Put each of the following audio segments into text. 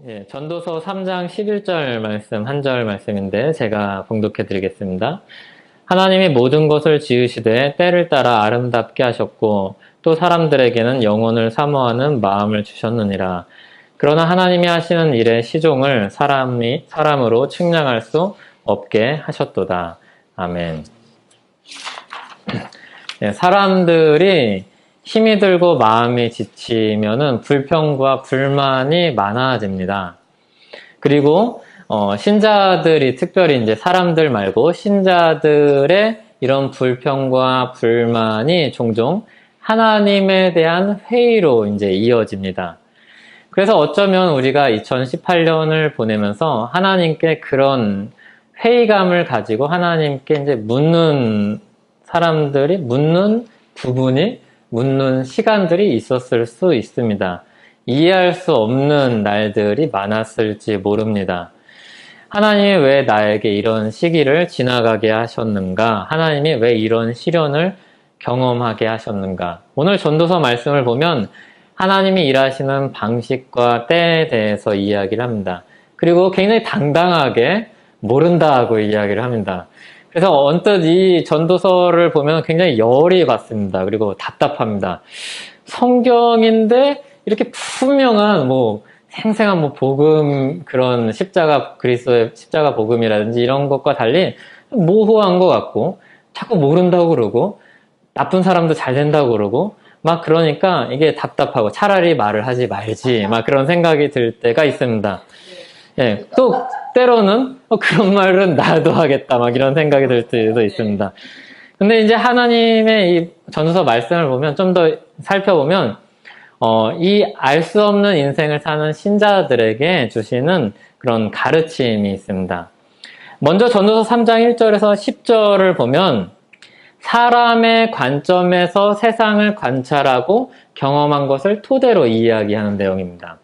예, 전도서 3장 11절 말씀, 한 절 말씀인데 제가 봉독해 드리겠습니다. 하나님이 모든 것을 지으시되 때를 따라 아름답게 하셨고 또 사람들에게는 영혼을 사모하는 마음을 주셨느니라. 그러나 하나님이 하시는 일의 시종을 사람으로 측량할 수 없게 하셨도다. 아멘. 예, 사람들이 힘이 들고 마음이 지치면은 불평과 불만이 많아집니다. 그리고 신자들이 특별히 이제 사람들 말고 신자들의 이런 불평과 불만이 종종 하나님에 대한 회의로 이제 이어집니다. 그래서 어쩌면 우리가 2018년을 보내면서 하나님께 그런 회의감을 가지고 하나님께 이제 묻는 사람들이 묻는 부분이 묻는 시간들이 있었을 수 있습니다. 이해할 수 없는 날들이 많았을지 모릅니다. 하나님이 왜 나에게 이런 시기를 지나가게 하셨는가? 하나님이 왜 이런 시련을 경험하게 하셨는가? 오늘 전도서 말씀을 보면 하나님이 일하시는 방식과 때에 대해서 이야기를 합니다. 그리고 굉장히 당당하게 모른다 하고 이야기를 합니다. 그래서 언뜻 이 전도서를 보면 굉장히 열이 받습니다. 그리고 답답합니다. 성경인데 이렇게 분명한 생생한 복음, 그런 그리스도의 십자가 복음이라든지 이런 것과 달리 모호한 것 같고 자꾸 모른다고 그러고 나쁜 사람도 잘 된다고 그러고 그러니까 이게 답답하고 차라리 말을 하지 말지 그런 생각이 들 때가 있습니다. 예, 또 때로는 그런 말은 나도 하겠다 이런 생각이 들 때도 있습니다. 근데 이제 하나님의 이 전도서 말씀을 보면 좀 더 살펴보면 이 알 수 없는 인생을 사는 신자들에게 주시는 그런 가르침이 있습니다. 먼저 전도서 3장 1절에서 10절을 보면 사람의 관점에서 세상을 관찰하고 경험한 것을 토대로 이야기하는 내용입니다.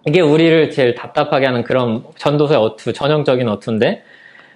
이게 우리를 제일 답답하게 하는 그런 전도서의 어투, 전형적인 어투인데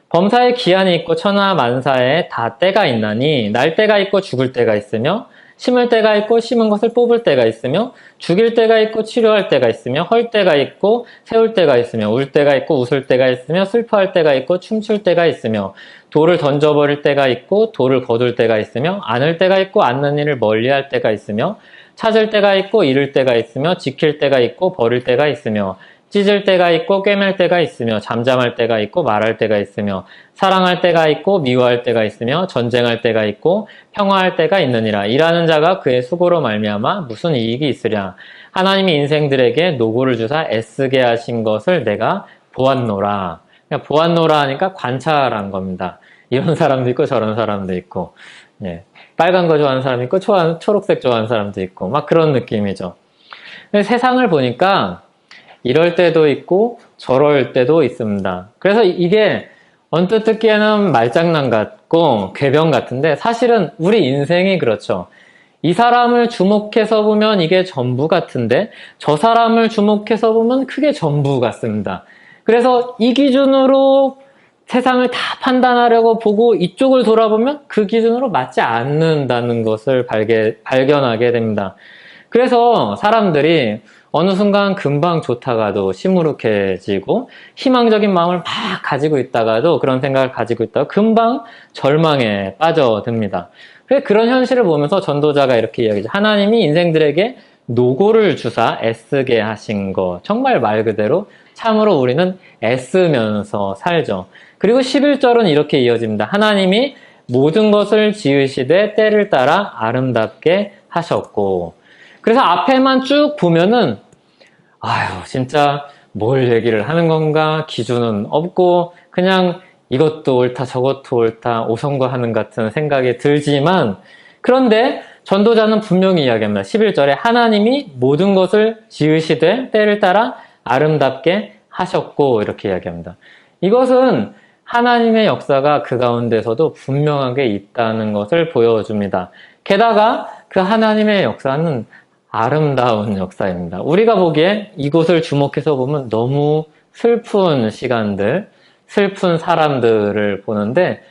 범사에 기한이 있고 천하만사에 다 때가 있나니 날 때가 있고 죽을 때가 있으며 심을 때가 있고 심은 것을 뽑을 때가 있으며 죽일 때가 있고 치료할 때가 있으며 헐 때가 있고 세울 때가 있으며 울 때가 있고 웃을 때가 있으며 슬퍼할 때가 있고 춤출 때가 있으며 돌을 던져버릴 때가 있고 돌을 거둘 때가 있으며 안을 때가 있고 안는 일을 멀리할 때가 있으며 찾을 때가 있고 잃을 때가 있으며 지킬 때가 있고 버릴 때가 있으며 찢을 때가 있고 꿰맬 때가 있으며 잠잠할 때가 있고 말할 때가 있으며 사랑할 때가 있고 미워할 때가 있으며 전쟁할 때가 있고 평화할 때가 있느니라. 일하는 자가 그의 수고로 말미암아 무슨 이익이 있으랴. 하나님이 인생들에게 노고를 주사 애쓰게 하신 것을 내가 보았노라. 그러니까 보았노라 하니까 관찰한 겁니다. 이런 사람도 있고 저런 사람도 있고 예. 빨간 거 좋아하는 사람도 있고 초록색 좋아하는 사람도 있고 그런 느낌이죠. 근데 세상을 보니까 이럴 때도 있고 저럴 때도 있습니다. 그래서 이게 언뜻 듣기에는 말장난 같고 궤변 같은데 사실은 우리 인생이 그렇죠. 이 사람을 주목해서 보면 이게 전부 같은데 저 사람을 주목해서 보면 그게 전부 같습니다. 그래서 이 기준으로 세상을 다 판단하려고 보고 이쪽을 돌아보면 그 기준으로 맞지 않는다는 것을 발견하게 됩니다. 그래서 사람들이 어느 순간 금방 좋다가도 시무룩해지고 희망적인 마음을 막 가지고 있다가도 그런 생각을 가지고 있다가 금방 절망에 빠져듭니다. 그런 현실을 보면서 전도자가 이렇게 이야기하죠. 하나님이 인생들에게 노고를 주사 애쓰게 하신 거. 정말 말 그대로 참으로 우리는 애쓰면서 살죠. 그리고 11절은 이렇게 이어집니다. 하나님이 모든 것을 지으시되 때를 따라 아름답게 하셨고. 그래서 앞에만 쭉 보면은 진짜 뭘 얘기를 하는 건가 기준은 없고 그냥 이것도 옳다 저것도 옳다 오성거하는 같은 생각이 들지만 그런데 전도자는 분명히 이야기합니다. 11절에 하나님이 모든 것을 지으시되 때를 따라 아름답게 하셨고 이렇게 이야기합니다. 이것은 하나님의 역사가 그 가운데서도 분명하게 있다는 것을 보여줍니다. 게다가 그 하나님의 역사는 아름다운 역사입니다. 우리가 보기에 이곳을 주목해서 보면 너무 슬픈 시간들, 슬픈 사람들을 보는데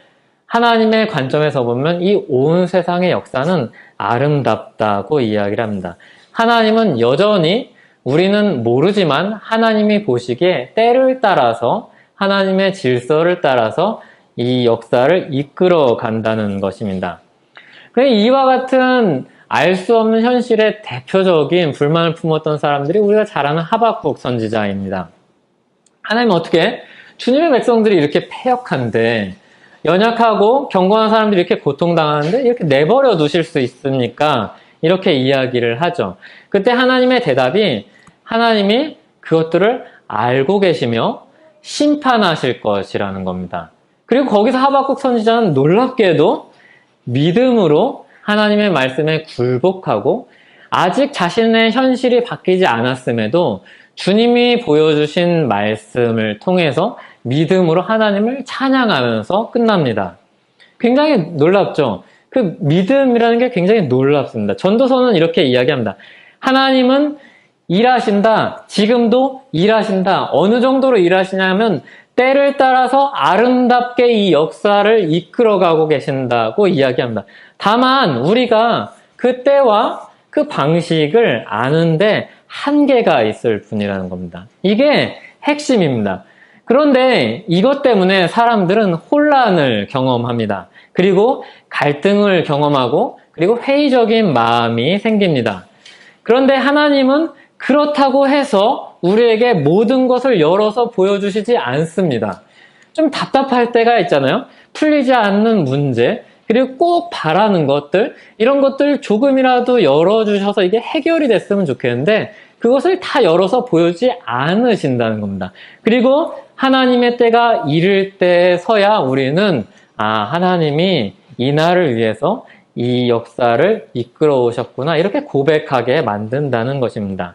하나님의 관점에서 보면 이 온 세상의 역사는 아름답다고 이야기를 합니다. 하나님은 여전히 우리는 모르지만 하나님이 보시기에 때를 따라서 하나님의 질서를 따라서 이 역사를 이끌어 간다는 것입니다. 이와 같은 알 수 없는 현실의 대표적인 불만을 품었던 사람들이 우리가 잘 아는 하박국 선지자입니다. 하나님은 어떻게 주님의 백성들이 이렇게 패역한데, 연약하고 경건한 사람들이 이렇게 고통당하는데 이렇게 내버려 두실 수 있습니까? 이렇게 이야기를 하죠. 그때 하나님의 대답이 하나님이 그것들을 알고 계시며 심판하실 것이라는 겁니다. 그리고 거기서 하박국 선지자는 놀랍게도 믿음으로 하나님의 말씀에 굴복하고 아직 자신의 현실이 바뀌지 않았음에도 주님이 보여주신 말씀을 통해서 믿음으로 하나님을 찬양하면서 끝납니다. 굉장히 놀랍죠? 그 믿음이라는 게 굉장히 놀랍습니다. 전도서는 이렇게 이야기합니다. 하나님은 일하신다. 지금도 일하신다. 어느 정도로 일하시냐면 때를 따라서 아름답게 이 역사를 이끌어가고 계신다고 이야기합니다. 다만 우리가 그 때와 그 방식을 아는데 한계가 있을 뿐이라는 겁니다. 이게 핵심입니다. 그런데 이것 때문에 사람들은 혼란을 경험합니다. 그리고 갈등을 경험하고 그리고 회의적인 마음이 생깁니다. 그런데 하나님은 그렇다고 해서 우리에게 모든 것을 열어서 보여주시지 않습니다. 좀 답답할 때가 있잖아요. 풀리지 않는 문제, 그리고 꼭 바라는 것들, 이런 것들 조금이라도 열어주셔서 이게 해결이 됐으면 좋겠는데 그것을 다 열어서 보여주지 않으신다는 겁니다. 그리고 하나님의 때가 이를 때서야 우리는 하나님이 이 날을 위해서 이 역사를 이끌어 오셨구나 이렇게 고백하게 만든다는 것입니다.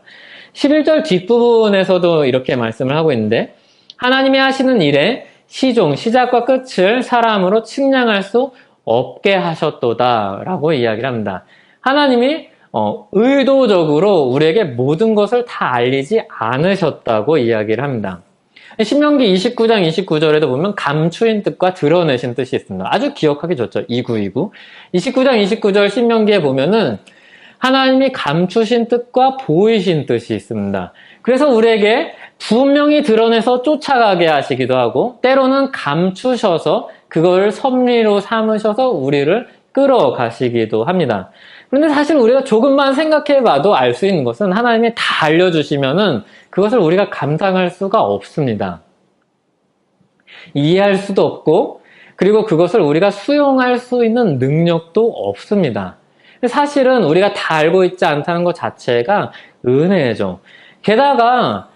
11절 뒷부분에서도 이렇게 말씀을 하고 있는데 하나님이 하시는 일에 시작과 끝을 사람으로 측량할 수 없게 하셨도다 라고 이야기를 합니다. 하나님이 의도적으로 우리에게 모든 것을 다 알리지 않으셨다고 이야기를 합니다. 신명기 29장 29절에도 보면 감추인 뜻과 드러내신 뜻이 있습니다. 아주 기억하기 좋죠. 2929. 29장 29절 신명기에 보면은 하나님이 감추신 뜻과 보이신 뜻이 있습니다. 그래서 우리에게 분명히 드러내서 쫓아가게 하시기도 하고 때로는 감추셔서 그걸 섭리로 삼으셔서 우리를 끌어가시기도 합니다. 그런데 사실 우리가 조금만 생각해봐도 알 수 있는 것은 하나님이 다 알려주시면은 그것을 우리가 감당할 수가 없습니다. 이해할 수도 없고 그리고 그것을 우리가 수용할 수 있는 능력도 없습니다. 사실은 우리가 다 알고 있지 않다는 것 자체가 은혜죠. 게다가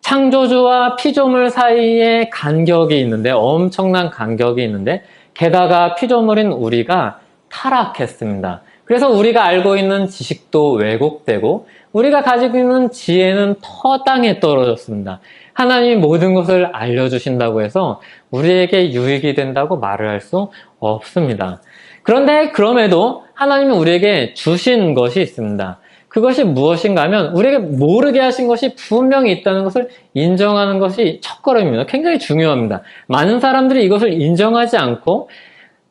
창조주와 피조물 사이에 간격이 있는데 엄청난 간격이 있는데 게다가 피조물인 우리가 타락했습니다. 그래서 우리가 알고 있는 지식도 왜곡되고 우리가 가지고 있는 지혜는 땅에 떨어졌습니다. 하나님이 모든 것을 알려주신다고 해서 우리에게 유익이 된다고 말을 할 수 없습니다. 그런데 그럼에도 하나님이 우리에게 주신 것이 있습니다. 그것이 무엇인가 하면 우리에게 모르게 하신 것이 분명히 있다는 것을 인정하는 것이 첫걸음입니다. 굉장히 중요합니다. 많은 사람들이 이것을 인정하지 않고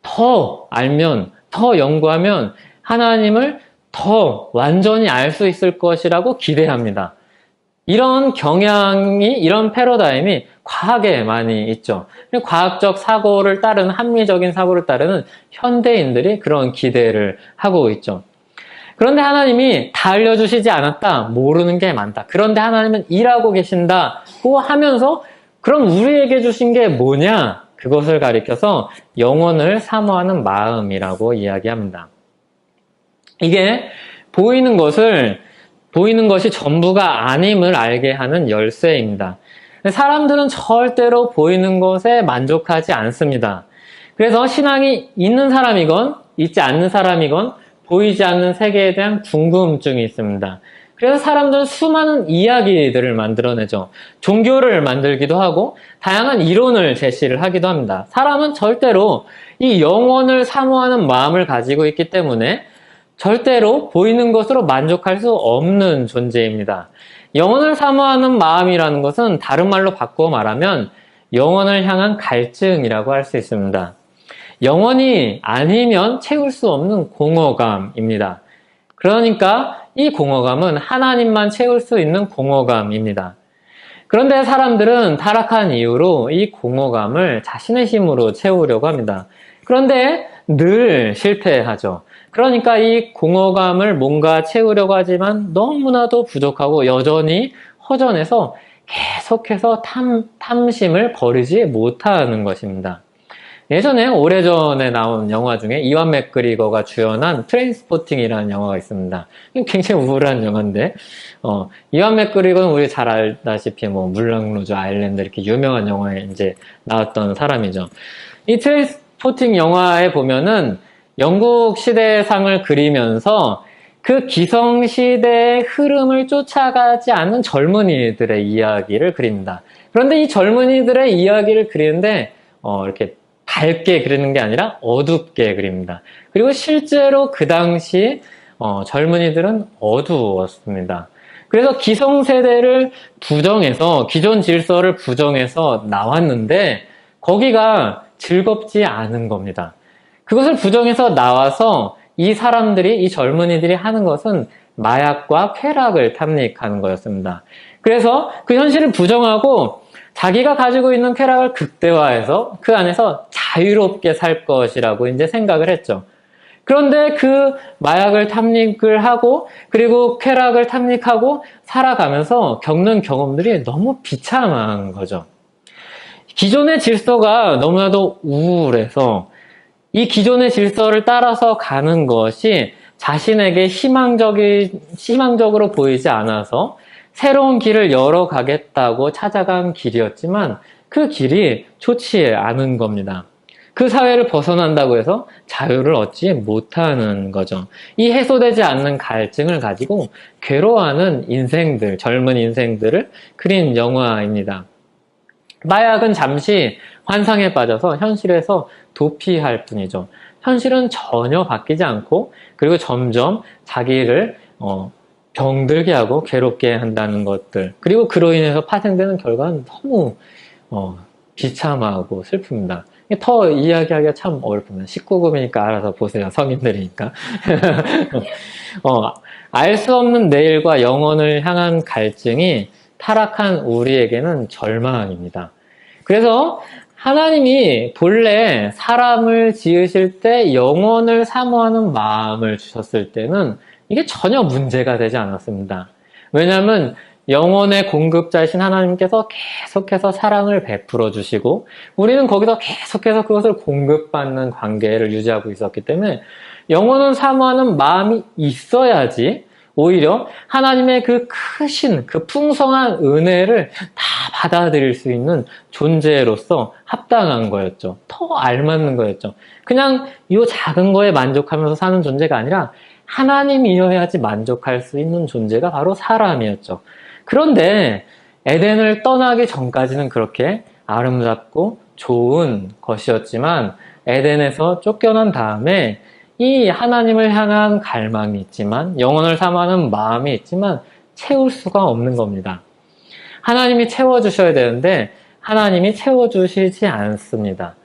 더 알면, 더 연구하면 하나님을 더 완전히 알 수 있을 것이라고 기대합니다. 이런 경향이, 이런 패러다임이 과학에 많이 있죠. 과학적 사고를 따르는, 합리적인 사고를 따르는 현대인들이 그런 기대를 하고 있죠. 그런데 하나님이 다 알려주시지 않았다, 모르는 게 많다. 그런데 하나님은 일하고 계신다고 하면서 그럼 우리에게 주신 게 뭐냐? 그것을 가리켜서 영혼을 사모하는 마음이라고 이야기합니다. 이게 보이는 것이 전부가 아님을 알게 하는 열쇠입니다. 사람들은 절대로 보이는 것에 만족하지 않습니다. 그래서 신앙이 있는 사람이건 있지 않는 사람이건 보이지 않는 세계에 대한 궁금증이 있습니다. 그래서 사람들은 수많은 이야기들을 만들어내죠. 종교를 만들기도 하고 다양한 이론을 제시를 하기도 합니다. 사람은 절대로 이 영혼을 사모하는 마음을 가지고 있기 때문에 절대로 보이는 것으로 만족할 수 없는 존재입니다. 영혼을 사모하는 마음이라는 것은 다른 말로 바꾸어 말하면 영혼을 향한 갈증이라고 할 수 있습니다. 영혼이 아니면 채울 수 없는 공허감입니다. 그러니까 이 공허감은 하나님만 채울 수 있는 공허감입니다. 그런데 사람들은 타락한 이후로 이 공허감을 자신의 힘으로 채우려고 합니다. 그런데 늘 실패하죠. 그러니까 이 공허감을 뭔가 채우려고 하지만 너무나도 부족하고 여전히 허전해서 계속해서 탐심을 버리지 못하는 것입니다. 예전에 오래전에 나온 영화 중에 이완 맥그리거가 주연한 트레인스포팅이라는 영화가 있습니다. 굉장히 우울한 영화인데, 이완 맥그리거는 우리 잘 알다시피 뭐 물랑루즈 아일랜드 이렇게 유명한 영화에 이제 나왔던 사람이죠. 이 트레인스포팅 영화에 보면은 영국 시대상을 그리면서 그 기성시대의 흐름을 쫓아가지 않는 젊은이들의 이야기를 그립니다. 그런데 이 젊은이들의 이야기를 그리는데, 이렇게 밝게 그리는 게 아니라 어둡게 그립니다. 그리고 실제로 그 당시 젊은이들은 어두웠습니다. 그래서 기성세대를 부정해서 기존 질서를 부정해서 나왔는데 거기가 즐겁지 않은 겁니다. 그것을 부정해서 나와서 이 사람들이, 이 젊은이들이 하는 것은 마약과 쾌락을 탐닉하는 거였습니다. 그래서 그 현실을 부정하고 자기가 가지고 있는 쾌락을 극대화해서 그 안에서 자유롭게 살 것이라고 이제 생각을 했죠. 그런데 그 마약을 탐닉을 하고 그리고 쾌락을 탐닉하고 살아가면서 겪는 경험들이 너무 비참한 거죠. 기존의 질서가 너무나도 우울해서 이 기존의 질서를 따라서 가는 것이 자신에게 희망적으로 보이지 않아서 새로운 길을 열어가겠다고 찾아간 길이었지만 그 길이 좋지 않은 겁니다. 그 사회를 벗어난다고 해서 자유를 얻지 못하는 거죠. 이 해소되지 않는 갈증을 가지고 괴로워하는 인생들, 젊은 인생들을 그린 영화입니다. 마약은 잠시 환상에 빠져서 현실에서 도피할 뿐이죠. 현실은 전혀 바뀌지 않고 그리고 점점 자기를 병들게 하고 괴롭게 한다는 것들, 그리고 그로 인해서 파생되는 결과는 너무 비참하고 슬픕니다. 더 이야기하기가 참 어렵습니다. 19금이니까 알아서 보세요. 성인들이니까. 알 수 없는 내일과 영혼을 향한 갈증이 타락한 우리에게는 절망입니다. 그래서 하나님이 본래 사람을 지으실 때 영혼을 사모하는 마음을 주셨을 때는 이게 전혀 문제가 되지 않았습니다. 왜냐하면 영혼의 공급자이신 하나님께서 계속해서 사랑을 베풀어 주시고 우리는 거기서 계속해서 그것을 공급받는 관계를 유지하고 있었기 때문에 영혼을 사모하는 마음이 있어야지 오히려 하나님의 그 크신, 그 풍성한 은혜를 다 받아들일 수 있는 존재로서 합당한 거였죠. 더 알맞는 거였죠. 그냥 이 작은 거에 만족하면서 사는 존재가 아니라 하나님이어야지 만족할 수 있는 존재가 바로 사람이었죠. 그런데 에덴을 떠나기 전까지는 그렇게 아름답고 좋은 것이었지만 에덴에서 쫓겨난 다음에 이 하나님을 향한 갈망이 있지만 영혼을 사모하는 마음이 있지만 채울 수가 없는 겁니다. 하나님이 채워주셔야 되는데 하나님이 채워주시지 않습니다.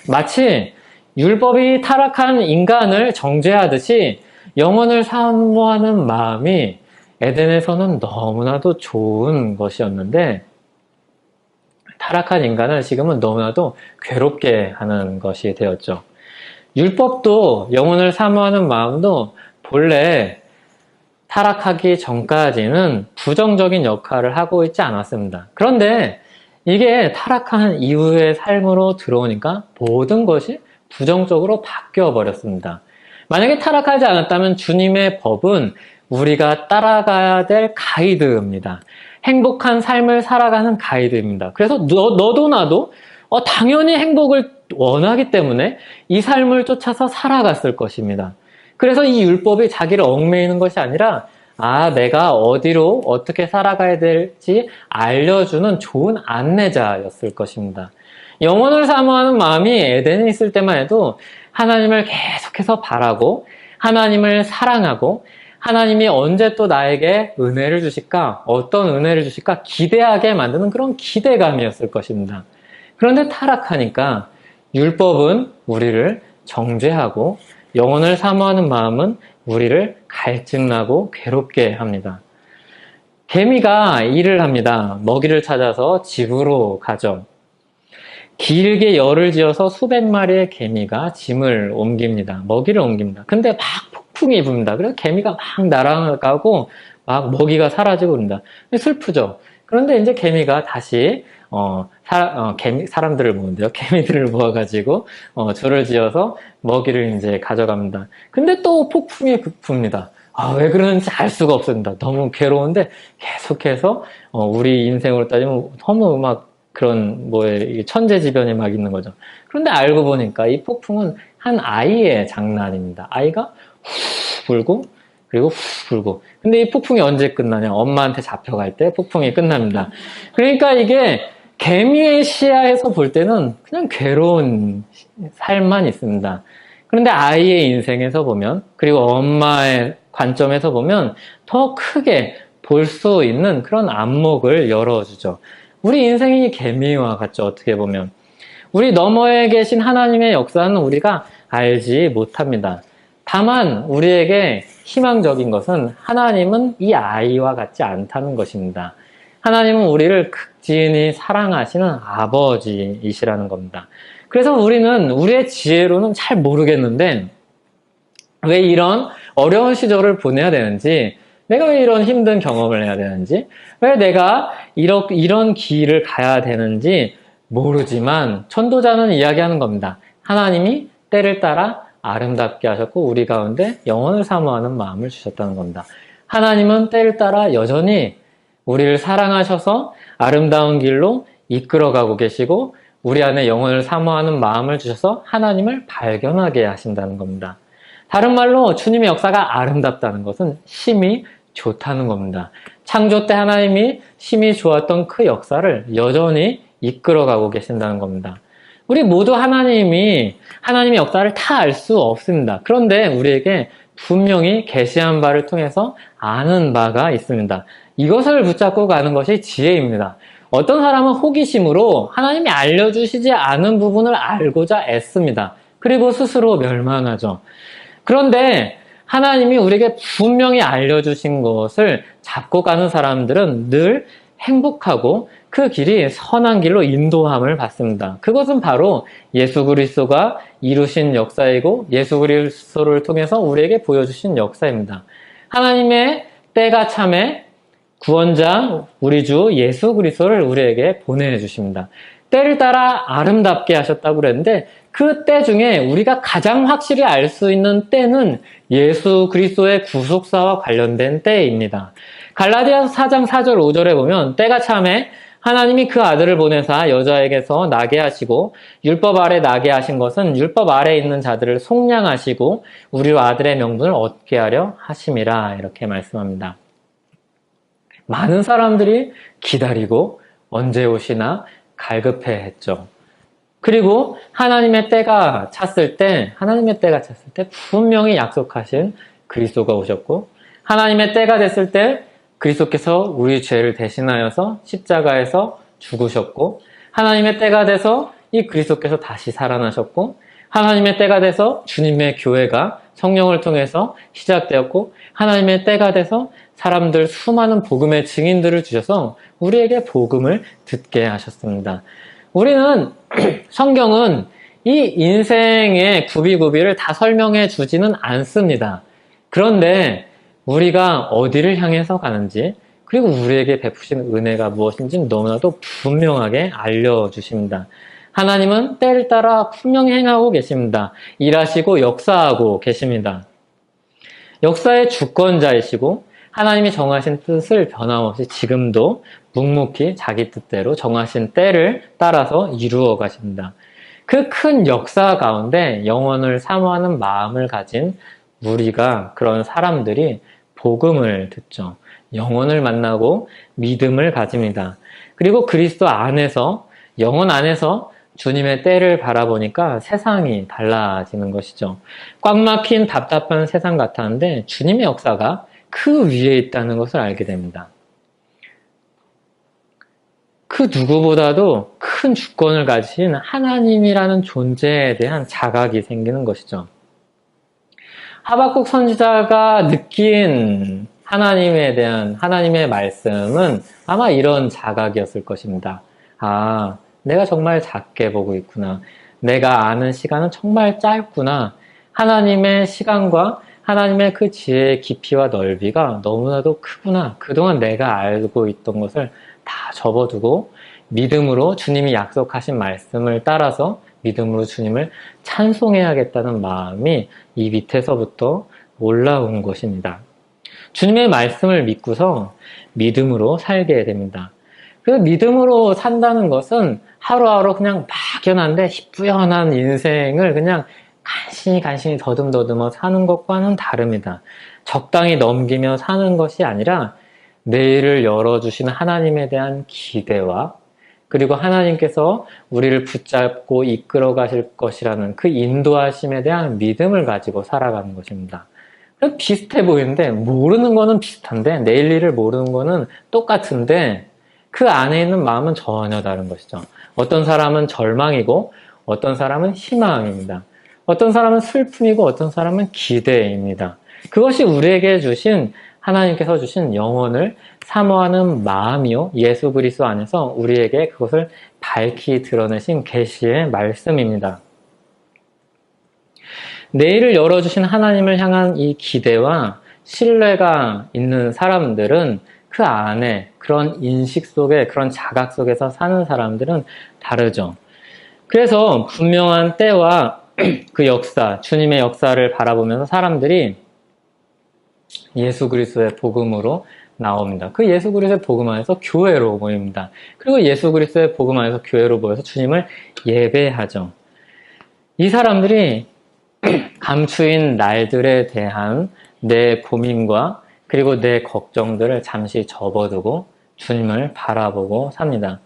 마치 율법이 타락한 인간을 정죄하듯이 영혼을 사모하는 마음이 에덴에서는 너무나도 좋은 것이었는데 타락한 인간을 지금은 너무나도 괴롭게 하는 것이 되었죠. 율법도 영혼을 사모하는 마음도 본래 타락하기 전까지는 부정적인 역할을 하고 있지 않았습니다. 그런데 이게 타락한 이후의 삶으로 들어오니까 모든 것이 부정적으로 바뀌어 버렸습니다. 만약에 타락하지 않았다면 주님의 법은 우리가 따라가야 될 가이드입니다. 행복한 삶을 살아가는 가이드입니다. 그래서 너도 나도 당연히 행복을 원하기 때문에 이 삶을 쫓아서 살아갔을 것입니다. 그래서 이 율법이 자기를 얽매이는 것이 아니라 내가 어디로 어떻게 살아가야 될지 알려주는 좋은 안내자였을 것입니다. 영혼을 사모하는 마음이 에덴에 있을 때만 해도 하나님을 계속해서 바라고 하나님을 사랑하고 하나님이 언제 또 나에게 은혜를 주실까? 어떤 은혜를 주실까? 기대하게 만드는 그런 기대감이었을 것입니다. 그런데 타락하니까 율법은 우리를 정죄하고 영혼을 사모하는 마음은 우리를 갈증나고 괴롭게 합니다. 개미가 일을 합니다. 먹이를 찾아서 집으로 가죠. 길게 열을 지어서 수백 마리의 개미가 짐을 옮깁니다. 먹이를 옮깁니다. 근데 막 폭풍이 붑니다. 그래서 개미가 막 날아가고 막 먹이가 사라지고 그런다. 슬프죠. 그런데 이제 개미가 다시 사람들을 모은대요. 개미들을 모아가지고 줄을 지어서 먹이를 이제 가져갑니다. 근데 또 폭풍이 붑니다. 왜 그러는지 알 수가 없습니다. 너무 괴로운데 계속해서 우리 인생으로 따지면 너무 막 그런 천재지변이 막 있는 거죠. 그런데 알고 보니까 이 폭풍은 한 아이의 장난입니다. 아이가 후 불고 그리고 후 불고. 근데 이 폭풍이 언제 끝나냐? 엄마한테 잡혀갈 때 폭풍이 끝납니다. 그러니까 이게 개미의 시야에서 볼 때는 그냥 괴로운 삶만 있습니다. 그런데 아이의 인생에서 보면, 그리고 엄마의 관점에서 보면 더 크게 볼 수 있는 그런 안목을 열어주죠. 우리 인생이 개미와 같죠, 어떻게 보면. 우리 너머에 계신 하나님의 역사는 우리가 알지 못합니다. 다만 우리에게 희망적인 것은 하나님은 이 아이와 같지 않다는 것입니다. 하나님은 우리를 극진히 사랑하시는 아버지이시라는 겁니다. 그래서 우리는 우리의 지혜로는 잘 모르겠는데 왜 이런 어려운 시절을 보내야 되는지, 내가 왜 이런 힘든 경험을 해야 되는지, 왜 내가 이런 길을 가야 되는지 모르지만 전도자는 이야기하는 겁니다. 하나님이 때를 따라 아름답게 하셨고 우리 가운데 영혼을 사모하는 마음을 주셨다는 겁니다. 하나님은 때를 따라 여전히 우리를 사랑하셔서 아름다운 길로 이끌어가고 계시고 우리 안에 영혼을 사모하는 마음을 주셔서 하나님을 발견하게 하신다는 겁니다. 다른 말로 주님의 역사가 아름답다는 것은 심히 좋다는 겁니다. 창조 때 하나님이 심히 좋았던 그 역사를 여전히 이끌어가고 계신다는 겁니다. 우리 모두 하나님의 역사를 다 알 수 없습니다. 그런데 우리에게 분명히 계시한 바를 통해서 아는 바가 있습니다. 이것을 붙잡고 가는 것이 지혜입니다. 어떤 사람은 호기심으로 하나님이 알려주시지 않은 부분을 알고자 애씁니다. 그리고 스스로 멸망하죠. 그런데 하나님이 우리에게 분명히 알려주신 것을 잡고 가는 사람들은 늘 행복하고 그 길이 선한 길로 인도함을 받습니다. 그것은 바로 예수 그리스도가 이루신 역사이고 예수 그리스도를 통해서 우리에게 보여주신 역사입니다. 하나님의 때가 참에 구원자 우리 주 예수 그리스도를 우리에게 보내주십니다. 때를 따라 아름답게 하셨다고 그랬는데 그 때 중에 우리가 가장 확실히 알 수 있는 때는 예수 그리스도의 구속사와 관련된 때입니다. 갈라디아서 4장 4절 5절에 보면 때가 참에 하나님이 그 아들을 보내사 여자에게서 나게 하시고 율법 아래 나게 하신 것은 율법 아래 있는 자들을 속량하시고 우리로 아들의 명분을 얻게 하려 하심이라 이렇게 말씀합니다. 많은 사람들이 기다리고 언제 오시나 갈급해했죠. 그리고 하나님의 때가 찼을 때 분명히 약속하신 그리스도가 오셨고 하나님의 때가 됐을 때 그리스도께서 우리 죄를 대신하여서 십자가에서 죽으셨고 하나님의 때가 돼서 이 그리스도께서 다시 살아나셨고 하나님의 때가 돼서 주님의 교회가 성령을 통해서 시작되었고 하나님의 때가 돼서 사람들 수많은 복음의 증인들을 주셔서 우리에게 복음을 듣게 하셨습니다. 우리는 성경은 이 인생의 구비구비를 다 설명해 주지는 않습니다. 그런데 우리가 어디를 향해서 가는지 그리고 우리에게 베푸신 은혜가 무엇인지 너무나도 분명하게 알려주십니다. 하나님은 때를 따라 분명히 행하고 계십니다. 일하시고 역사하고 계십니다. 역사의 주권자이시고 하나님이 정하신 뜻을 변함없이 지금도 묵묵히 자기 뜻대로 정하신 때를 따라서 이루어 가십니다. 그 큰 역사 가운데 영혼을 사모하는 마음을 가진 우리가 그런 사람들이 복음을 듣죠. 영혼을 만나고 믿음을 가집니다. 그리고 그리스도 안에서 영혼 안에서 주님의 때를 바라보니까 세상이 달라지는 것이죠. 꽉 막힌 답답한 세상 같았는데 주님의 역사가 그 위에 있다는 것을 알게 됩니다. 그 누구보다도 큰 주권을 가진 하나님이라는 존재에 대한 자각이 생기는 것이죠. 하박국 선지자가 느낀 하나님에 대한 하나님의 말씀은 아마 이런 자각이었을 것입니다. 아, 내가 정말 작게 보고 있구나. 내가 아는 시간은 정말 짧구나. 하나님의 시간과 하나님의 그 지혜의 깊이와 넓이가 너무나도 크구나. 그동안 내가 알고 있던 것을 다 접어두고 믿음으로 주님이 약속하신 말씀을 따라서 믿음으로 주님을 찬송해야겠다는 마음이 이 밑에서부터 올라온 것입니다. 주님의 말씀을 믿고서 믿음으로 살게 됩니다. 그 믿음으로 산다는 것은 하루하루 그냥 막연한데 희뿌연한 인생을 그냥 간신히 더듬더듬어 사는 것과는 다릅니다. 적당히 넘기며 사는 것이 아니라 내일을 열어주시는 하나님에 대한 기대와 그리고 하나님께서 우리를 붙잡고 이끌어 가실 것이라는 그 인도하심에 대한 믿음을 가지고 살아가는 것입니다. 비슷해 보이는데 모르는 거는 비슷한데 내일 일을 모르는 거는 똑같은데 그 안에 있는 마음은 전혀 다른 것이죠. 어떤 사람은 절망이고 어떤 사람은 희망입니다. 어떤 사람은 슬픔이고 어떤 사람은 기대입니다. 그것이 우리에게 주신 하나님께서 주신 영혼을 사모하는 마음이요 예수 그리스도 안에서 우리에게 그것을 밝히 드러내신 계시의 말씀입니다. 내일을 열어주신 하나님을 향한 이 기대와 신뢰가 있는 사람들은 그 안에 그런 인식 속에 그런 자각 속에서 사는 사람들은 다르죠. 그래서 분명한 때와 그 역사, 주님의 역사를 바라보면서 사람들이 예수 그리스도의 복음으로 나옵니다. 그 예수 그리스도의 복음 안에서 교회로 모입니다. 그리고 예수 그리스도의 복음 안에서 교회로 모여서 주님을 예배하죠. 이 사람들이 감추인 날들에 대한 내 고민과 그리고 내 걱정들을 잠시 접어두고 주님을 바라보고 삽니다.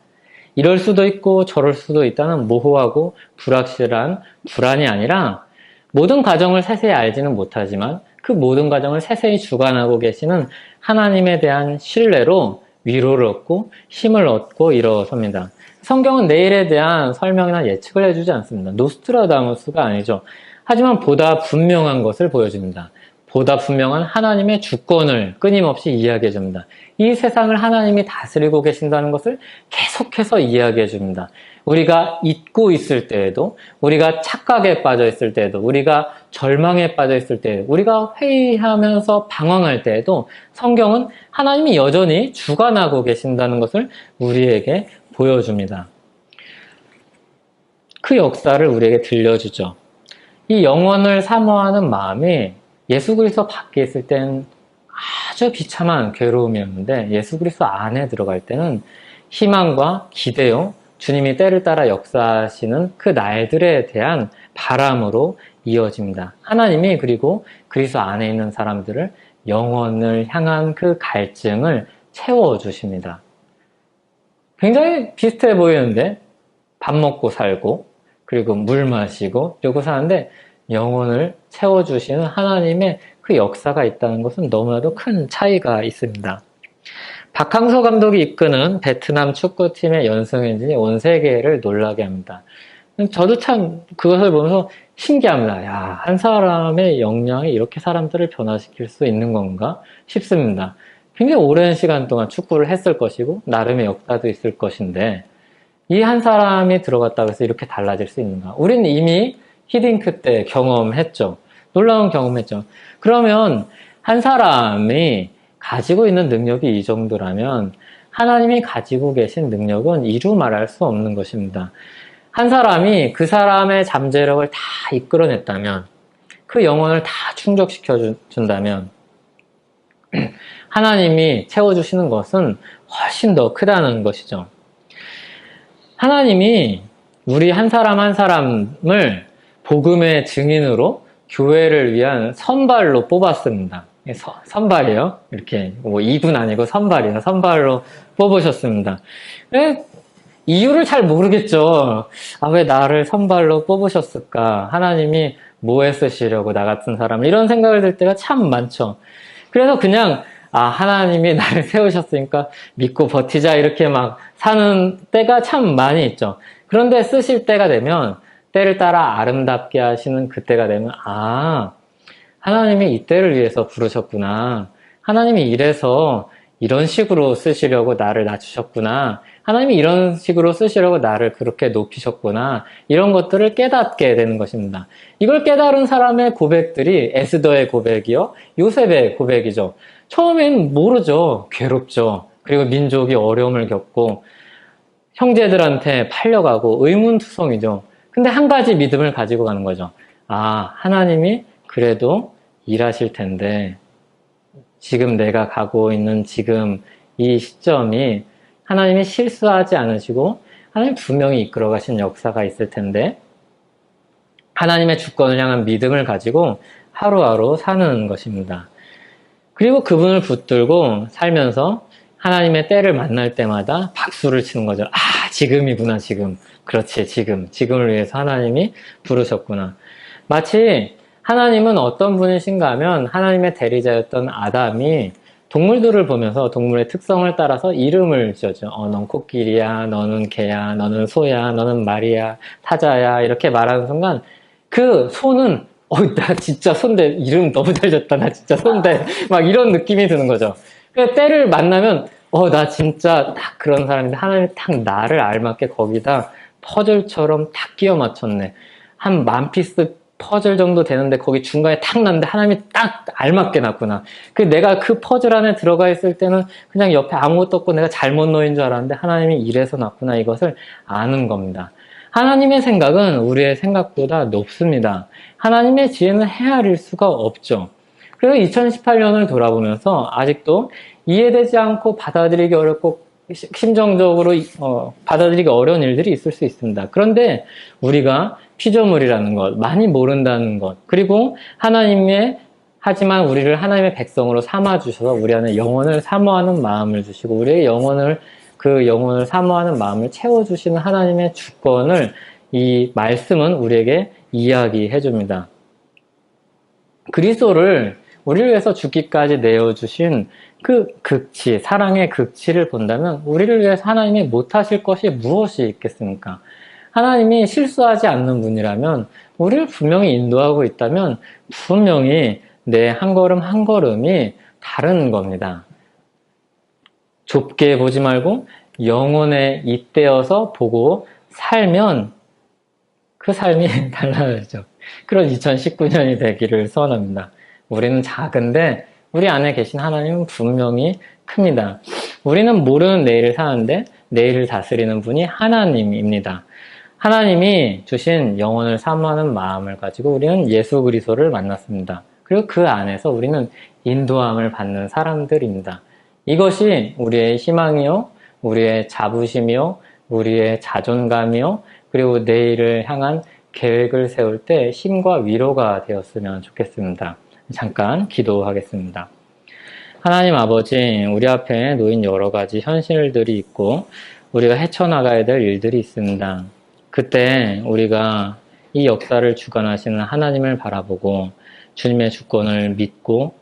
이럴 수도 있고 저럴 수도 있다는 모호하고 불확실한 불안이 아니라 모든 과정을 세세히 알지는 못하지만 그 모든 과정을 세세히 주관하고 계시는 하나님에 대한 신뢰로 위로를 얻고 힘을 얻고 일어섭니다. 성경은 내일에 대한 설명이나 예측을 해주지 않습니다. 노스트라다무스가 아니죠. 하지만 보다 분명한 것을 보여줍니다. 보다 분명한 하나님의 주권을 끊임없이 이야기해 줍니다. 이 세상을 하나님이 다스리고 계신다는 것을 계속해서 이야기해 줍니다. 우리가 잊고 있을 때에도, 우리가 착각에 빠져 있을 때에도, 우리가 절망에 빠져 있을 때에도, 우리가 회의하면서 방황할 때에도 성경은 하나님이 여전히 주관하고 계신다는 것을 우리에게 보여줍니다. 그 역사를 우리에게 들려주죠. 이 영혼을 사모하는 마음이 예수 그리스도 밖에 있을 때는 아주 비참한 괴로움이었는데 예수 그리스도 안에 들어갈 때는 희망과 기대요, 주님이 때를 따라 역사하시는 그 날들에 대한 바람으로 이어집니다. 하나님이 그리고 그리스도 안에 있는 사람들을 영혼을 향한 그 갈증을 채워주십니다. 굉장히 비슷해 보이는데 밥 먹고 살고 그리고 물 마시고 이러고 사는데 영혼을 채워주시는 하나님의 그 역사가 있다는 것은 너무나도 큰 차이가 있습니다. 박항서 감독이 이끄는 베트남 축구팀의 연승 행진이 온 세계를 놀라게 합니다. 저도 참 그것을 보면서 신기합니다. 야, 한 사람의 역량이 이렇게 사람들을 변화시킬 수 있는 건가 싶습니다. 굉장히 오랜 시간 동안 축구를 했을 것이고 나름의 역사도 있을 것인데 이 한 사람이 들어갔다고 해서 이렇게 달라질 수 있는가? 우리는 이미 히딩크 때 경험했죠. 놀라운 경험했죠. 그러면 한 사람이 가지고 있는 능력이 이 정도라면 하나님이 가지고 계신 능력은 이루 말할 수 없는 것입니다. 한 사람이 그 사람의 잠재력을 다 이끌어냈다면 그 영혼을 다 충족시켜 준다면 하나님이 채워주시는 것은 훨씬 더 크다는 것이죠. 하나님이 우리 한 사람 한 사람을 복음의 증인으로 교회를 위한 선발로 뽑았습니다. 선발이요. 이렇게 뭐 2군 아니고 선발이요. 선발로 뽑으셨습니다. 이유를 잘 모르겠죠. 아, 왜 나를 선발로 뽑으셨을까? 하나님이 뭐에 쓰시려고 나 같은 사람 이런 생각을 들 때가 참 많죠. 그래서 그냥 하나님이 나를 세우셨으니까 믿고 버티자 이렇게 막 사는 때가 참 많이 있죠. 그런데 쓰실 때가 되면 때를 따라 아름답게 하시는 그때가 되면 하나님이 이때를 위해서 부르셨구나. 하나님이 이래서 이런 식으로 쓰시려고 나를 낮추셨구나. 하나님이 이런 식으로 쓰시려고 나를 그렇게 높이셨구나. 이런 것들을 깨닫게 되는 것입니다. 이걸 깨달은 사람의 고백들이 에스더의 고백이요, 요셉의 고백이죠. 처음엔 모르죠. 괴롭죠. 그리고 민족이 어려움을 겪고 형제들한테 팔려가고 의문투성이죠. 근데 한 가지 믿음을 가지고 가는 거죠. 아, 하나님이 그래도 일하실 텐데 지금 내가 가고 있는 지금 이 시점이 하나님이 실수하지 않으시고 하나님 분명히 이끌어 가신 역사가 있을 텐데 하나님의 주권을 향한 믿음을 가지고 하루하루 사는 것입니다. 그리고 그분을 붙들고 살면서 하나님의 때를 만날 때마다 박수를 치는 거죠. 아, 지금이구나, 지금. 그렇지, 지금. 지금을 위해서 하나님이 부르셨구나. 마치 하나님은 어떤 분이신가 하면 하나님의 대리자였던 아담이 동물들을 보면서 동물의 특성을 따라서 이름을 지어줘. 넌 코끼리야, 너는 개야, 너는 소야, 너는 말이야, 타자야 이렇게 말하는 순간 그 소는 나 진짜 손대 이름 너무 잘 졌다. 나 진짜 손대 막 이런 느낌이 드는 거죠. 그 때를 만나면 나 진짜 딱 그런 사람인데 하나님이 딱 나를 알맞게 거기다 퍼즐처럼 딱 끼워 맞췄네. 한 10,000피스 퍼즐 정도 되는데 거기 중간에 탁 났는데 하나님이 딱 알맞게 놨구나. 내가 그 퍼즐 안에 들어가 있을 때는 그냥 옆에 아무것도 없고 내가 잘못 놓인 줄 알았는데 하나님이 이래서 놨구나. 이것을 아는 겁니다. 하나님의 생각은 우리의 생각보다 높습니다. 하나님의 지혜는 헤아릴 수가 없죠. 그래서 2018년을 돌아보면서 아직도 이해되지 않고 받아들이기 어렵고 심정적으로 받아들이기 어려운 일들이 있을 수 있습니다. 그런데 우리가 피조물이라는 것, 많이 모른다는 것, 그리고 하지만 우리를 하나님의 백성으로 삼아주셔서 우리 안에 영혼을 사모하는 마음을 주시고 우리의 그 영혼을 사모하는 마음을 채워주시는 하나님의 주권을 이 말씀은 우리에게 이야기해 줍니다. 그리스도를 우리를 위해서 죽기까지 내어주신 그 극치, 사랑의 극치를 본다면 우리를 위해서 하나님이 못하실 것이 무엇이 있겠습니까? 하나님이 실수하지 않는 분이라면 우리를 분명히 인도하고 있다면 분명히 내 한 걸음 한 걸음이 다른 겁니다. 좁게 보지 말고 영혼에 잇대어서 보고 살면 그 삶이 달라지죠. 그런 2019년이 되기를 소원합니다. 우리는 작은데 우리 안에 계신 하나님은 분명히 큽니다. 우리는 모르는 내일을 사는데 내일을 다스리는 분이 하나님입니다. 하나님이 주신 영혼을 사모하는 마음을 가지고 우리는 예수 그리스도를 만났습니다. 그리고 그 안에서 우리는 인도함을 받는 사람들입니다. 이것이 우리의 희망이요, 우리의 자부심이요, 우리의 자존감이요, 그리고 내일을 향한 계획을 세울 때 힘과 위로가 되었으면 좋겠습니다. 잠깐 기도하겠습니다. 하나님 아버지, 우리 앞에 놓인 여러 가지 현실들이 있고 우리가 헤쳐나가야 될 일들이 있습니다. 그때 우리가 이 역사를 주관하시는 하나님을 바라보고 주님의 주권을 믿고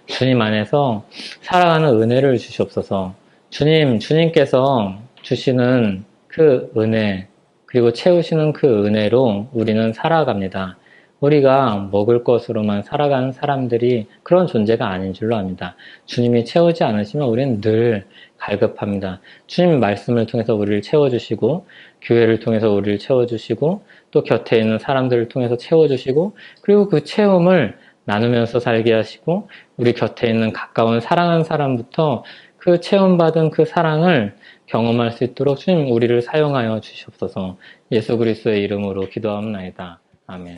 주님 안에서 살아가는 은혜를 주시옵소서. 주님께서 주시는 그 은혜, 그리고 채우시는 그 은혜로 우리는 살아갑니다. 우리가 먹을 것으로만 살아가는 사람들이 그런 존재가 아닌 줄로 압니다. 주님이 채우지 않으시면 우리는 늘 갈급합니다. 주님 말씀을 통해서 우리를 채워주시고 교회를 통해서 우리를 채워주시고 또 곁에 있는 사람들을 통해서 채워주시고 그리고 그 채움을 나누면서 살게 하시고 우리 곁에 있는 가까운 사랑하는 사람부터 그 체험받은 그 사랑을 경험할 수 있도록 주님 우리를 사용하여 주시옵소서. 예수 그리스도의 이름으로 기도하옵나이다. 아멘.